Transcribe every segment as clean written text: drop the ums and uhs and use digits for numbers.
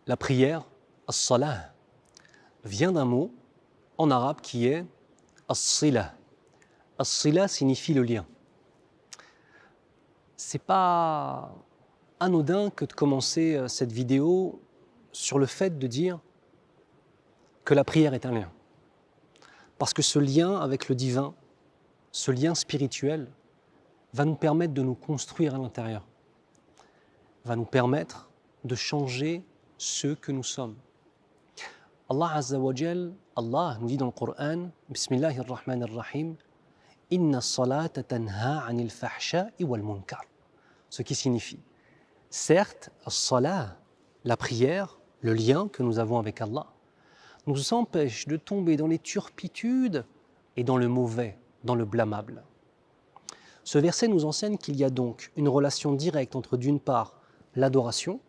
La prière, as-salah, vient d'un mot en arabe qui est as-sila. As-sila signifie le lien. C'est pas anodin que de commencer cette vidéo sur le fait de dire que la prière est un lien. Parce que ce lien avec le divin, ce lien spirituel, va nous permettre de nous construire à l'intérieur, va nous permettre de changer ce que nous sommes. Allah Azza wa Jal, Allah nous dit dans le Coran, Bismillahir Rahmanir Rahim, Inna as-salata tanha 'anil fahsha'i wal munkar. Ce qui signifie, certes, as-salah, la prière, le lien que nous avons avec Allah, nous empêche de tomber dans les turpitudes et dans le mauvais, dans le blâmable. Ce verset nous enseigne qu'il y a donc une relation directe entre d'une part l'adoration,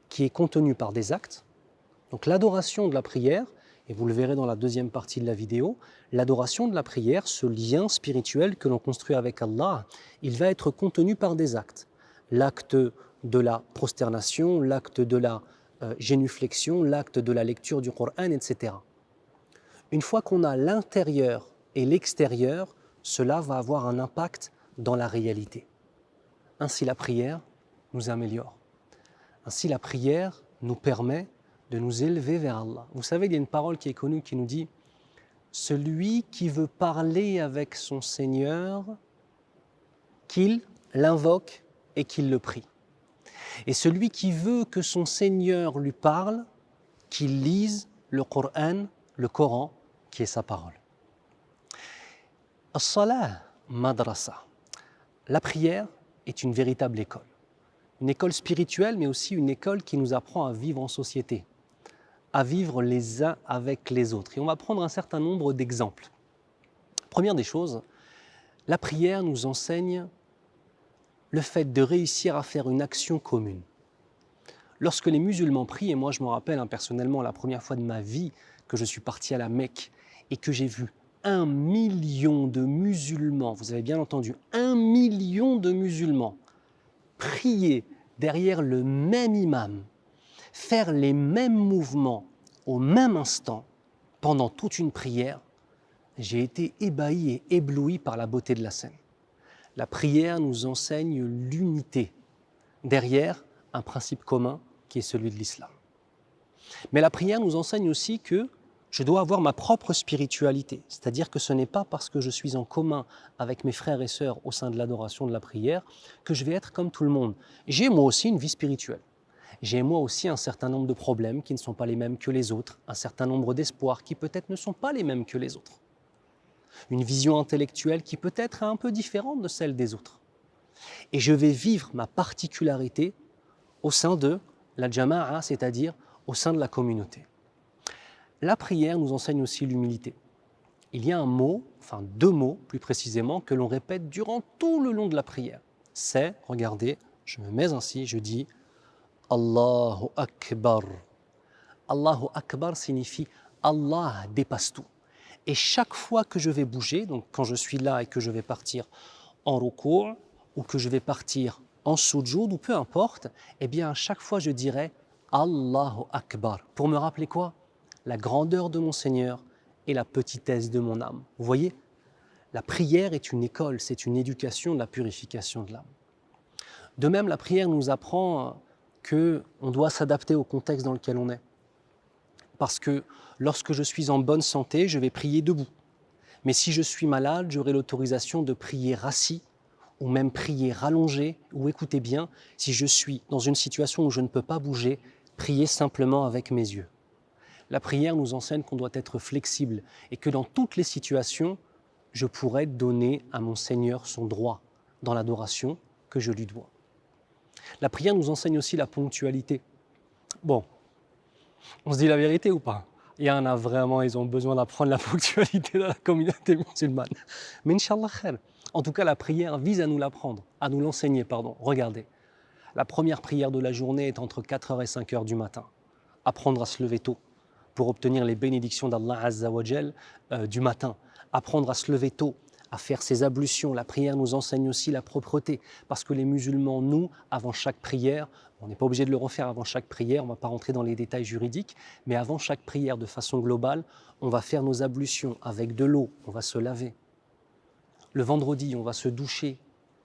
qui est contenue par des actes, donc l'adoration de la prière, et vous le verrez dans la deuxième partie de la vidéo, l'adoration de la prière, ce lien spirituel que l'on construit avec Allah, il va être contenu par des actes. L'acte de la prosternation, l'acte de la génuflexion, l'acte de la lecture du Coran, etc. Une fois qu'on a l'intérieur et l'extérieur, cela va avoir un impact dans la réalité. Ainsi la prière nous améliore. Ainsi la prière nous permet de nous élever vers Allah. Vous savez, il y a une parole qui est connue qui nous dit « Celui qui veut parler avec son Seigneur, qu'il l'invoque et qu'il le prie. Et celui qui veut que son Seigneur lui parle, qu'il lise le Coran, qui est sa parole. » As-salah madrasa. La prière est une véritable école. Une école spirituelle, mais aussi une école qui nous apprend à vivre en société, à vivre les uns avec les autres. Et on va prendre un certain nombre d'exemples. Première des choses, la prière nous enseigne le fait de réussir à faire une action commune. Lorsque les musulmans prient, et moi je me rappelle personnellement la première fois de ma vie que je suis parti à la Mecque et que j'ai vu 1 million de musulmans, vous avez bien entendu, 1 million de musulmans prier derrière le même imam, faire les mêmes mouvements au même instant pendant toute une prière, j'ai été ébahi et ébloui par la beauté de la scène. La prière nous enseigne l'unité derrière un principe commun qui est celui de l'islam. Mais la prière nous enseigne aussi que je dois avoir ma propre spiritualité, c'est-à-dire que ce n'est pas parce que je suis en commun avec mes frères et sœurs au sein de l'adoration de la prière que je vais être comme tout le monde. J'ai moi aussi une vie spirituelle. J'ai moi aussi un certain nombre de problèmes qui ne sont pas les mêmes que les autres, un certain nombre d'espoirs qui peut-être ne sont pas les mêmes que les autres. Une vision intellectuelle qui peut-être est un peu différente de celle des autres. Et je vais vivre ma particularité au sein de la jama'a, c'est-à-dire au sein de la communauté. La prière nous enseigne aussi l'humilité. Il y a un mot, enfin 2 mots plus précisément, que l'on répète durant tout le long de la prière. C'est, regardez, je me mets ainsi, je dis Allahu Akbar. Allahu Akbar signifie Allah dépasse tout. Et chaque fois que je vais bouger, donc quand je suis là et que je vais partir en ruku' ou que je vais partir en sujoud ou peu importe, eh bien à chaque fois je dirai Allahu Akbar. Pour me rappeler quoi ? La grandeur de mon Seigneur et la petitesse de mon âme. Vous voyez, la prière est une école, c'est une éducation de la purification de l'âme. De même, la prière nous apprend qu'on doit s'adapter au contexte dans lequel on est. Parce que lorsque je suis en bonne santé, je vais prier debout. Mais si je suis malade, j'aurai l'autorisation de prier assis ou même prier allongé, ou écoutez bien, si je suis dans une situation où je ne peux pas bouger, prier simplement avec mes yeux. La prière nous enseigne qu'on doit être flexible et que dans toutes les situations, je pourrais donner à mon Seigneur son droit dans l'adoration que je lui dois. La prière nous enseigne aussi la ponctualité. Bon, on se dit la vérité ou pas ? Il y en a vraiment, ils ont besoin d'apprendre la ponctualité dans la communauté musulmane. Mais Inch'Allah khair. En tout cas, la prière vise à nous l'apprendre, à nous l'enseigner, pardon. Regardez, la première prière de la journée est entre 4h et 5h du matin. Apprendre à se lever tôt pour obtenir les bénédictions d'Allah Azza wa Jal du matin. Apprendre à se lever tôt à faire ses ablutions. La prière nous enseigne aussi la propreté, parce que les musulmans, nous, avant chaque prière, on n'est pas obligé de le refaire avant chaque prière, on ne va pas rentrer dans les détails juridiques, mais avant chaque prière, de façon globale, on va faire nos ablutions avec de l'eau, on va se laver. Le vendredi, on va se doucher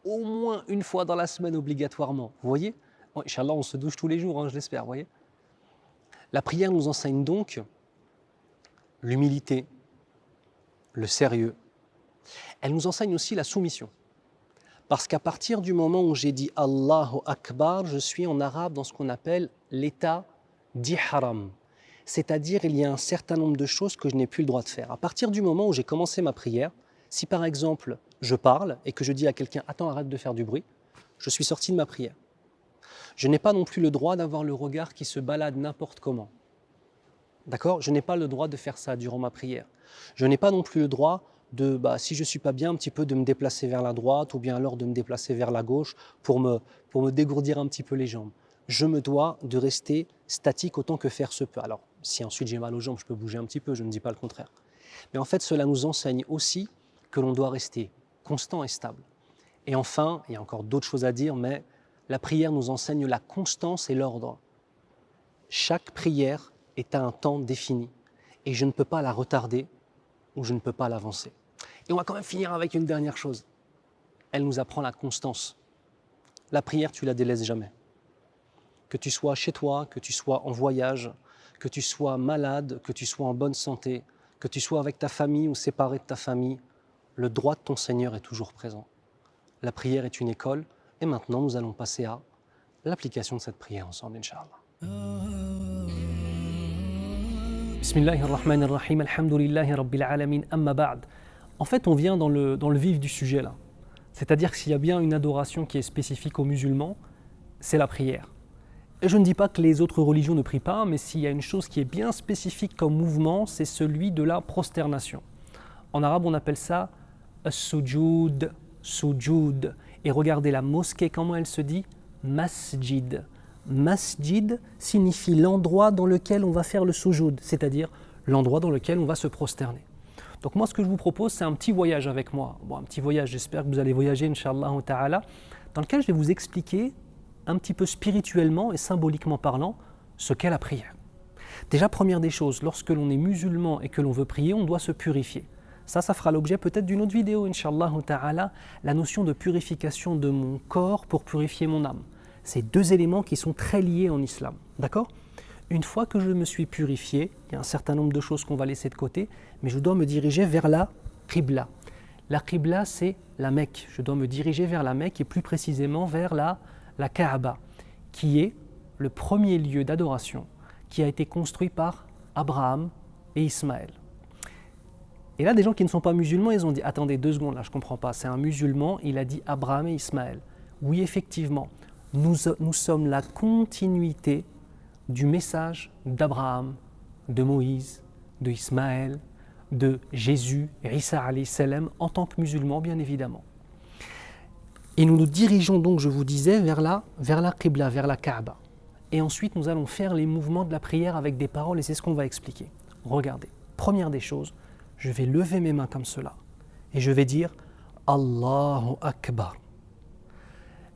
au moins une fois dans la semaine obligatoirement. Vous voyez? Inch'Allah, on se douche tous les jours, je l'espère, vous voyez? La prière nous enseigne donc l'humilité, le sérieux. Elle nous enseigne aussi la soumission. Parce qu'à partir du moment où j'ai dit Allahu Akbar, je suis en arabe dans ce qu'on appelle l'état d'ihram. C'est-à-dire, il y a un certain nombre de choses que je n'ai plus le droit de faire. À partir du moment où j'ai commencé ma prière, si par exemple je parle et que je dis à quelqu'un « Attends, arrête de faire du bruit », je suis sorti de ma prière. Je n'ai pas non plus le droit d'avoir le regard qui se balade n'importe comment. D'accord? Je n'ai pas le droit de faire ça durant ma prière. Je n'ai pas non plus le droit de, si je ne suis pas bien, un petit peu de me déplacer vers la droite ou bien alors de me déplacer vers la gauche pour me dégourdir un petit peu les jambes. Je me dois de rester statique autant que faire se peut. Alors, si ensuite j'ai mal aux jambes, je peux bouger un petit peu, je ne dis pas le contraire. Mais en fait, cela nous enseigne aussi que l'on doit rester constant et stable. Et enfin, il y a encore d'autres choses à dire, mais la prière nous enseigne la constance et l'ordre. Chaque prière est à un temps défini et je ne peux pas la retarder ou je ne peux pas l'avancer. Et on va quand même finir avec une dernière chose. Elle nous apprend la constance. La prière, tu la délaisses jamais. Que tu sois chez toi, que tu sois en voyage, que tu sois malade, que tu sois en bonne santé, que tu sois avec ta famille ou séparé de ta famille, le droit de ton Seigneur est toujours présent. La prière est une école et maintenant nous allons passer à l'application de cette prière ensemble, Inch'Allah. Bismillahirrahmanirrahim, alhamdulillahi rabbil alamin, amma ba'd. En fait, on vient dans le vif du sujet là. C'est-à-dire que s'il y a bien une adoration qui est spécifique aux musulmans, c'est la prière. Et je ne dis pas que les autres religions ne prient pas, mais s'il y a une chose qui est bien spécifique comme mouvement, c'est celui de la prosternation. En arabe, on appelle ça as-sujud, sujud. Et regardez la mosquée, comment elle se dit? Masjid. Masjid signifie l'endroit dans lequel on va faire le sujud, c'est-à-dire l'endroit dans lequel on va se prosterner. Donc moi, ce que je vous propose, c'est un petit voyage avec moi. Bon, un petit voyage, j'espère que vous allez voyager, Inch'Allah ta'ala, dans lequel je vais vous expliquer un petit peu spirituellement et symboliquement parlant ce qu'est la prière. Déjà, première des choses, lorsque l'on est musulman et que l'on veut prier, on doit se purifier. Ça fera l'objet peut-être d'une autre vidéo, Inch'Allah ta'ala, la notion de purification de mon corps pour purifier mon âme. C'est deux éléments qui sont très liés en islam, d'accord? Une fois que je me suis purifié, il y a un certain nombre de choses qu'on va laisser de côté, mais je dois me diriger vers la Qibla. La Qibla, c'est la Mecque. Je dois me diriger vers la Mecque et plus précisément vers la Kaaba, qui est le premier lieu d'adoration qui a été construit par Abraham et Ismaël. Et là, des gens qui ne sont pas musulmans, ils ont dit « Attendez 2 secondes, là, je ne comprends pas. C'est un musulman, il a dit Abraham et Ismaël. » Oui, effectivement, nous sommes la continuité du message d'Abraham, de Moïse, de Ismaël, de Jésus, Isa alayhi salam, en tant que musulmans, bien évidemment. Et nous nous dirigeons donc, je vous disais, vers la Qibla, vers la Kaaba. Et ensuite, nous allons faire les mouvements de la prière avec des paroles, et c'est ce qu'on va expliquer. Regardez, première des choses, je vais lever mes mains comme cela, et je vais dire « Allahu Akbar ».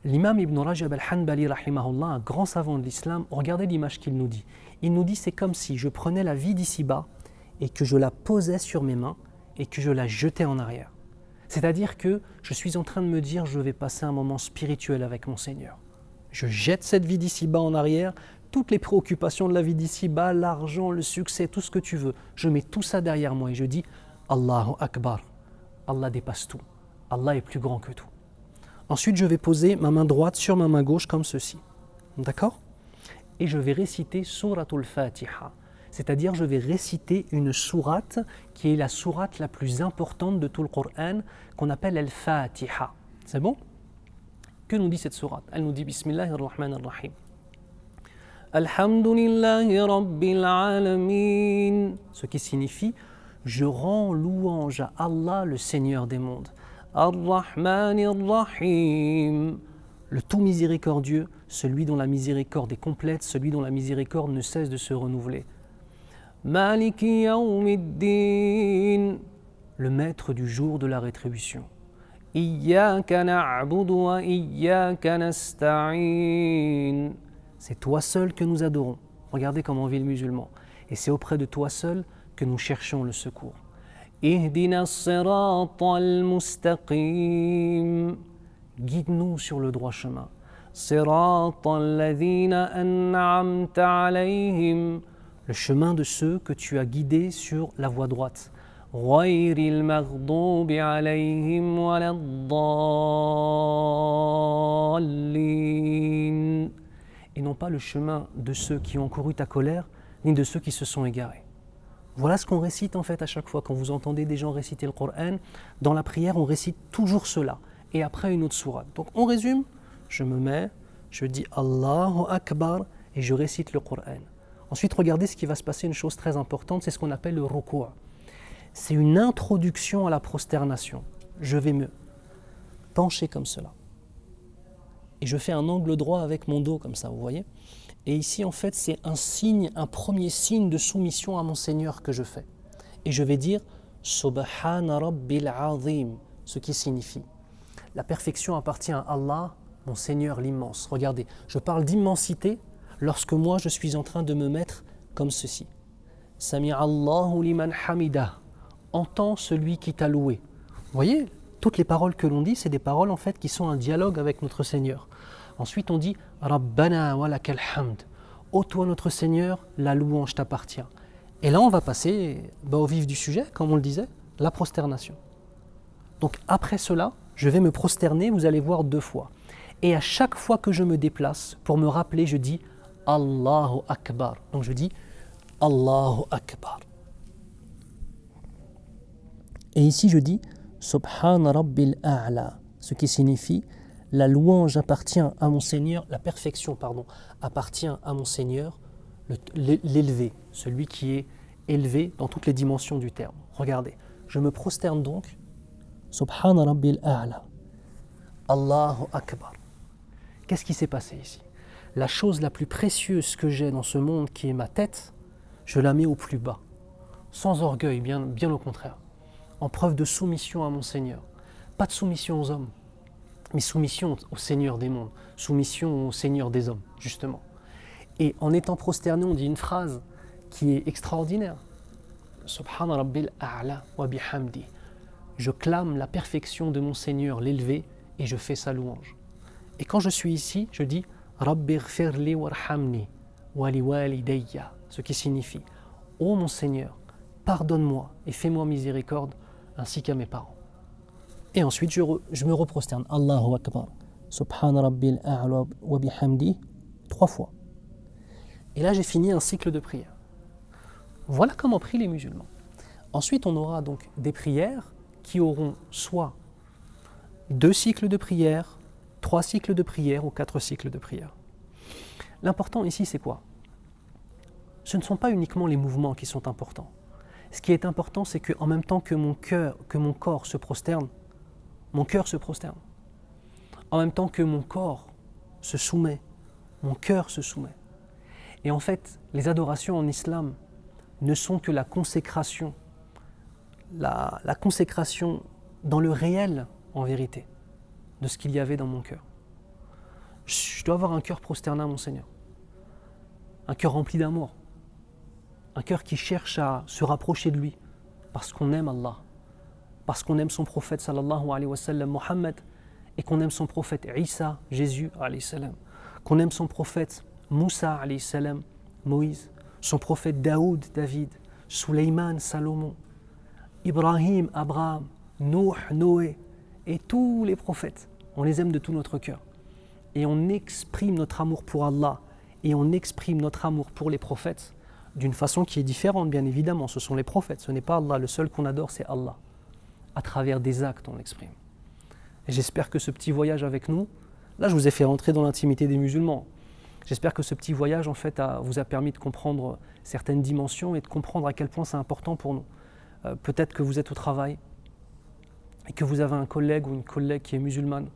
L'imam Ibn Rajab al-Hanbali, rahimahullah, un grand savant de l'islam, regardez l'image qu'il nous dit. Il nous dit c'est comme si je prenais la vie d'ici-bas et que je la posais sur mes mains et que je la jetais en arrière. C'est-à-dire que je suis en train de me dire je vais passer un moment spirituel avec mon Seigneur. Je jette cette vie d'ici-bas en arrière, toutes les préoccupations de la vie d'ici-bas, l'argent, le succès, tout ce que tu veux. Je mets tout ça derrière moi et je dis Allahu Akbar. Allah dépasse tout. Allah est plus grand que tout. Ensuite, je vais poser ma main droite sur ma main gauche comme ceci. D'accord? Et je vais réciter Suratul Fatiha. C'est-à-dire, je vais réciter une sourate qui est la sourate la plus importante de tout le Coran, qu'on appelle Al-Fatiha. C'est bon? Que nous dit cette sourate? Elle nous dit Bismillahirrahmanirrahim. Alhamdulillahi Rabbil Alamin. Ce qui signifie je rends louange à Allah, le Seigneur des mondes. Ar-Rahmanir-Rahim, le tout miséricordieux, celui dont la miséricorde est complète, celui dont la miséricorde ne cesse de se renouveler. Maliki Yawmiddin, le maître du jour de la rétribution. Iyyaka na'budu wa iyyaka nasta'in. C'est toi seul que nous adorons. Regardez comment vit le musulman. Et c'est auprès de toi seul que nous cherchons le secours. Ihdina as-siratal mustaqim. Guide-nous sur le droit chemin. Siratal ladhina an'amta alayhim. Le chemin de ceux que tu as guidés sur la voie droite. Ghayril maghdubi alayhim waladdallin. Et non pas le chemin de ceux qui ont couru ta colère, ni de ceux qui se sont égarés. Voilà ce qu'on récite en fait à chaque fois. Quand vous entendez des gens réciter le Coran, dans la prière, on récite toujours cela. Et après une autre sourate. Donc on résume, je me mets, je dis Allahu Akbar et je récite le Coran. Ensuite, regardez ce qui va se passer, une chose très importante, c'est ce qu'on appelle le ruku'. C'est une introduction à la prosternation. Je vais me pencher comme cela. Et je fais un angle droit avec mon dos comme ça, vous voyez ? Et ici, en fait, c'est un signe, un premier signe de soumission à mon Seigneur que je fais. Et je vais dire Subhana Rabbil Azim, ce qui signifie la perfection appartient à Allah, mon Seigneur l'immense. Regardez, je parle d'immensité lorsque moi je suis en train de me mettre comme ceci. Sami'allahu liman hamidah. Entends celui qui t'a loué. Vous voyez, toutes les paroles que l'on dit, c'est des paroles en fait qui sont un dialogue avec notre Seigneur. Ensuite, on dit Rabbana wa lakal hamd. Ô toi notre Seigneur, la louange t'appartient. Et là, on va passer au vif du sujet, comme on le disait, la prosternation. Donc après cela, je vais me prosterner, vous allez voir 2 fois. Et à chaque fois que je me déplace, pour me rappeler, je dis Allahu Akbar. Donc je dis Allahu Akbar. Et ici je dis Subhana Rabbil A'la, ce qui signifie la louange appartient à mon Seigneur, la perfection, appartient à mon Seigneur, l'élevé, celui qui est élevé dans toutes les dimensions du terme. Regardez, je me prosterne donc, Subhana Rabbil A'la, Allahu Akbar. Qu'est-ce qui s'est passé ici ? La chose la plus précieuse que j'ai dans ce monde, qui est ma tête, je la mets au plus bas, sans orgueil, bien au contraire, en preuve de soumission à mon Seigneur. Pas de soumission aux hommes, mais soumission au Seigneur des mondes, soumission au Seigneur des hommes, justement. Et en étant prosterné, on dit une phrase qui est extraordinaire. Subhana Rabbil A'la wa bihamdi. Je clame la perfection de mon Seigneur, l'élevé, et je fais sa louange. Et quand je suis ici, je dis Rabbi ghfirli warhamni wa liwalidayya, ce qui signifie ô mon Seigneur, pardonne-moi et fais-moi miséricorde, ainsi qu'à mes parents. Et ensuite, je me reprosterne. Allahu Akbar. Subhana Rabbil A'la wa bihamdi, 3 fois. Et là, j'ai fini un cycle de prière. Voilà comment prient les musulmans. Ensuite, on aura donc des prières qui auront soit 2 cycles de prière, 3 cycles de prière ou 4 cycles de prière. L'important ici, c'est quoi ? Ce ne sont pas uniquement les mouvements qui sont importants. Ce qui est important, c'est qu'en même temps que mon corps se prosterne, mon cœur se prosterne. En même temps que mon corps se soumet, mon cœur se soumet. Et en fait, les adorations en islam ne sont que la consécration dans le réel, en vérité, de ce qu'il y avait dans mon cœur. Je dois avoir un cœur prosterné à mon Seigneur, un cœur rempli d'amour, un cœur qui cherche à se rapprocher de lui, parce qu'on aime Allah, parce qu'on aime son prophète sallallahu alayhi wa sallam, Mohammed, et qu'on aime son prophète Isa, Jésus alayhi salam, qu'on aime son prophète Moussa alayhi salam, Moïse, son prophète Daoud, David, Suleyman, Salomon, Ibrahim, Abraham, Nuh, Noé, et tous les prophètes. On les aime de tout notre cœur. Et on exprime notre amour pour Allah, et on exprime notre amour pour les prophètes d'une façon qui est différente, bien évidemment. Ce sont les prophètes, ce n'est pas Allah. Le seul qu'on adore, c'est Allah. À travers des actes, on l'exprime. Et j'espère que ce petit voyage avec nous, là je vous ai fait rentrer dans l'intimité des musulmans. J'espère que ce petit voyage en fait vous a permis de comprendre certaines dimensions et de comprendre à quel point c'est important pour nous. Peut-être que vous êtes au travail et que vous avez un collègue ou une collègue qui est musulmane,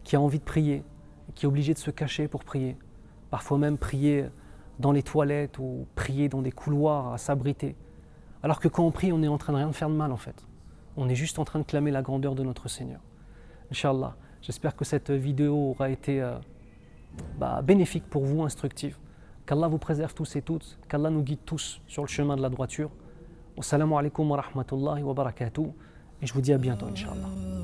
qui a envie de prier, qui est obligé de se cacher pour prier. Parfois même prier dans les toilettes ou prier dans des couloirs à s'abriter. Alors que quand on prie, on est en train de rien faire de mal en fait. On est juste en train de clamer la grandeur de notre Seigneur. Inch'Allah, j'espère que cette vidéo aura été bénéfique pour vous, instructive. Qu'Allah vous préserve tous et toutes, qu'Allah nous guide tous sur le chemin de la droiture. Wassalamu alaikum wa rahmatullahi wa barakatuh. Et je vous dis à bientôt, Inch'Allah.